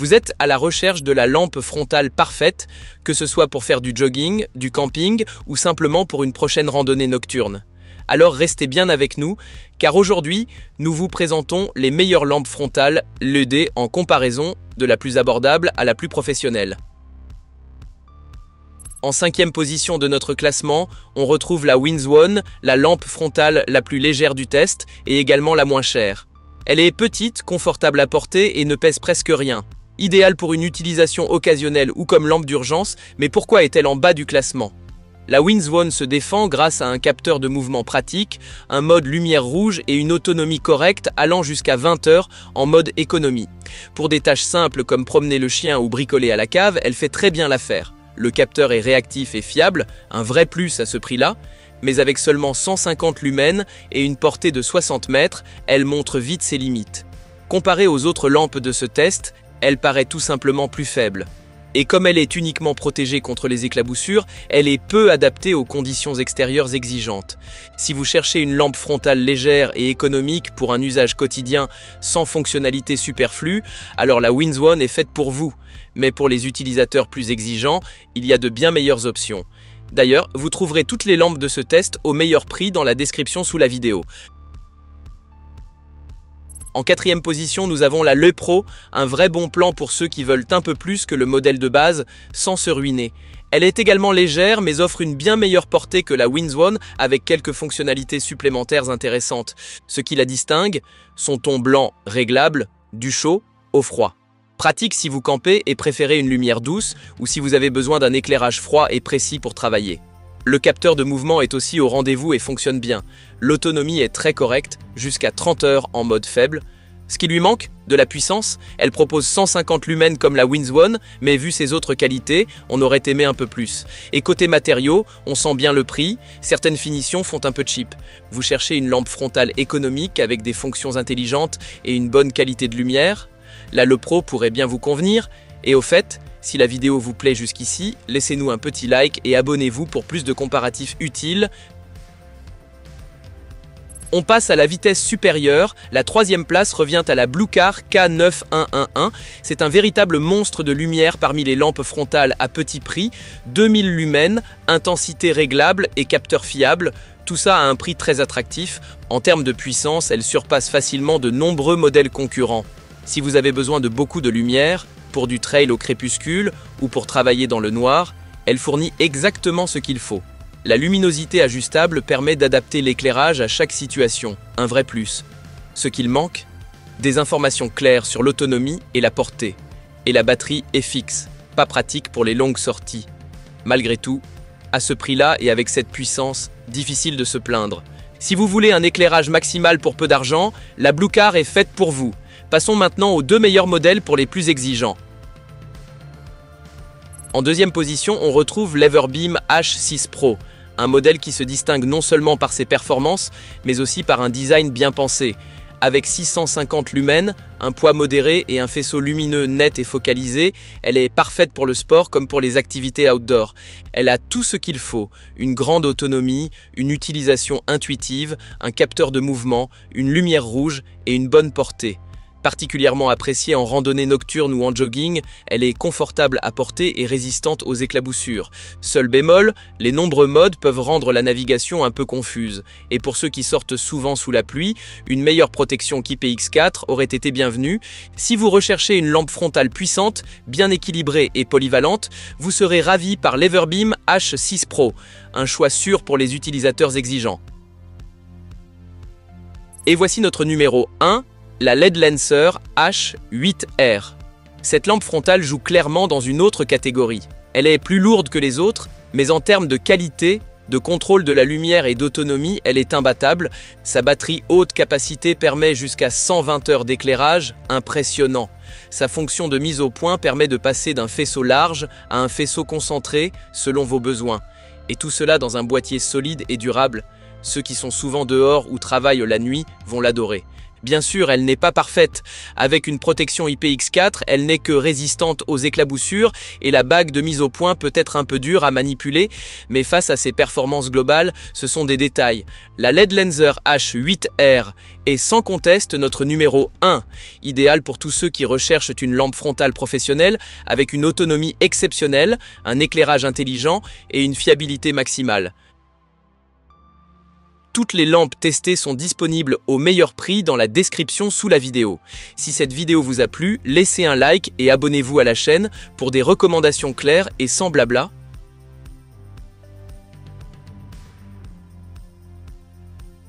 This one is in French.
Vous êtes à la recherche de la lampe frontale parfaite, que ce soit pour faire du jogging, du camping ou simplement pour une prochaine randonnée nocturne. Alors restez bien avec nous, car aujourd'hui, nous vous présentons les meilleures lampes frontales LED en comparaison de la plus abordable à la plus professionnelle. En 5e position de notre classement, on retrouve la WinZone, la lampe frontale la plus légère du test et également la moins chère. Elle est petite, confortable à porter et ne pèse presque rien. Idéale pour une utilisation occasionnelle ou comme lampe d'urgence, mais pourquoi est-elle en bas du classement? La WinZone se défend grâce à un capteur de mouvement pratique, un mode lumière rouge et une autonomie correcte allant jusqu'à 20 heures en mode économie. Pour des tâches simples comme promener le chien ou bricoler à la cave, elle fait très bien l'affaire. Le capteur est réactif et fiable, un vrai plus à ce prix-là, mais avec seulement 150 lumens et une portée de 60 mètres, elle montre vite ses limites. Comparée aux autres lampes de ce test, elle paraît tout simplement plus faible. Et comme elle est uniquement protégée contre les éclaboussures, elle est peu adaptée aux conditions extérieures exigeantes. Si vous cherchez une lampe frontale légère et économique pour un usage quotidien sans fonctionnalité superflue, alors la WinZone est faite pour vous. Mais pour les utilisateurs plus exigeants, il y a de bien meilleures options. D'ailleurs, vous trouverez toutes les lampes de ce test au meilleur prix dans la description sous la vidéo. En 4e position, nous avons la Le Pro, un vrai bon plan pour ceux qui veulent un peu plus que le modèle de base sans se ruiner. Elle est également légère mais offre une bien meilleure portée que la WinZone avec quelques fonctionnalités supplémentaires intéressantes. Ce qui la distingue, son ton blanc réglable, du chaud au froid. Pratique si vous campez et préférez une lumière douce ou si vous avez besoin d'un éclairage froid et précis pour travailler. Le capteur de mouvement est aussi au rendez-vous et fonctionne bien. L'autonomie est très correcte, jusqu'à 30 heures en mode faible. Ce qui lui manque, de la puissance, elle propose 150 lumens comme la WinZone, mais vu ses autres qualités, on aurait aimé un peu plus. Et côté matériaux, on sent bien le prix, certaines finitions font un peu cheap. Vous cherchez une lampe frontale économique avec des fonctions intelligentes et une bonne qualité de lumière? La Le Pro pourrait bien vous convenir, et au fait, si la vidéo vous plaît jusqu'ici, laissez-nous un petit like et abonnez-vous pour plus de comparatifs utiles. On passe à la vitesse supérieure, la 3e place revient à la Bluecar K9111. C'est un véritable monstre de lumière parmi les lampes frontales à petit prix, 2000 lumens, intensité réglable et capteur fiable. Tout ça à un prix très attractif. En termes de puissance, elle surpasse facilement de nombreux modèles concurrents. Si vous avez besoin de beaucoup de lumière, pour du trail au crépuscule ou pour travailler dans le noir, elle fournit exactement ce qu'il faut. La luminosité ajustable permet d'adapter l'éclairage à chaque situation, un vrai plus. Ce qu'il manque? Des informations claires sur l'autonomie et la portée. Et la batterie est fixe, pas pratique pour les longues sorties. Malgré tout, à ce prix-là et avec cette puissance, difficile de se plaindre. Si vous voulez un éclairage maximal pour peu d'argent, la Bluecar est faite pour vous. Passons maintenant aux 2 meilleurs modèles pour les plus exigeants. En 2e position, on retrouve l'Everbeam H6 Pro, un modèle qui se distingue non seulement par ses performances, mais aussi par un design bien pensé. Avec 650 lumens, un poids modéré et un faisceau lumineux net et focalisé, elle est parfaite pour le sport comme pour les activités outdoor. Elle a tout ce qu'il faut, une grande autonomie, une utilisation intuitive, un capteur de mouvement, une lumière rouge et une bonne portée. Particulièrement appréciée en randonnée nocturne ou en jogging, elle est confortable à porter et résistante aux éclaboussures. Seul bémol, les nombreux modes peuvent rendre la navigation un peu confuse. Et pour ceux qui sortent souvent sous la pluie, une meilleure protection qu'IPX4 aurait été bienvenue. Si vous recherchez une lampe frontale puissante, bien équilibrée et polyvalente, vous serez ravi par l'Everbeam H6 Pro, un choix sûr pour les utilisateurs exigeants. Et voici notre numéro 1. La LED Lancer H8R. Cette lampe frontale joue clairement dans une autre catégorie. Elle est plus lourde que les autres, mais en termes de qualité, de contrôle de la lumière et d'autonomie, elle est imbattable. Sa batterie haute capacité permet jusqu'à 120 heures d'éclairage, impressionnant. Sa fonction de mise au point permet de passer d'un faisceau large à un faisceau concentré selon vos besoins. Et tout cela dans un boîtier solide et durable. Ceux qui sont souvent dehors ou travaillent la nuit vont l'adorer. Bien sûr, elle n'est pas parfaite. Avec une protection IPX4, elle n'est que résistante aux éclaboussures et la bague de mise au point peut être un peu dure à manipuler, mais face à ses performances globales, ce sont des détails. La LED Lenser H8R est sans conteste notre numéro 1, idéal pour tous ceux qui recherchent une lampe frontale professionnelle avec une autonomie exceptionnelle, un éclairage intelligent et une fiabilité maximale. Toutes les lampes testées sont disponibles au meilleur prix dans la description sous la vidéo. Si cette vidéo vous a plu, laissez un like et abonnez-vous à la chaîne pour des recommandations claires et sans blabla.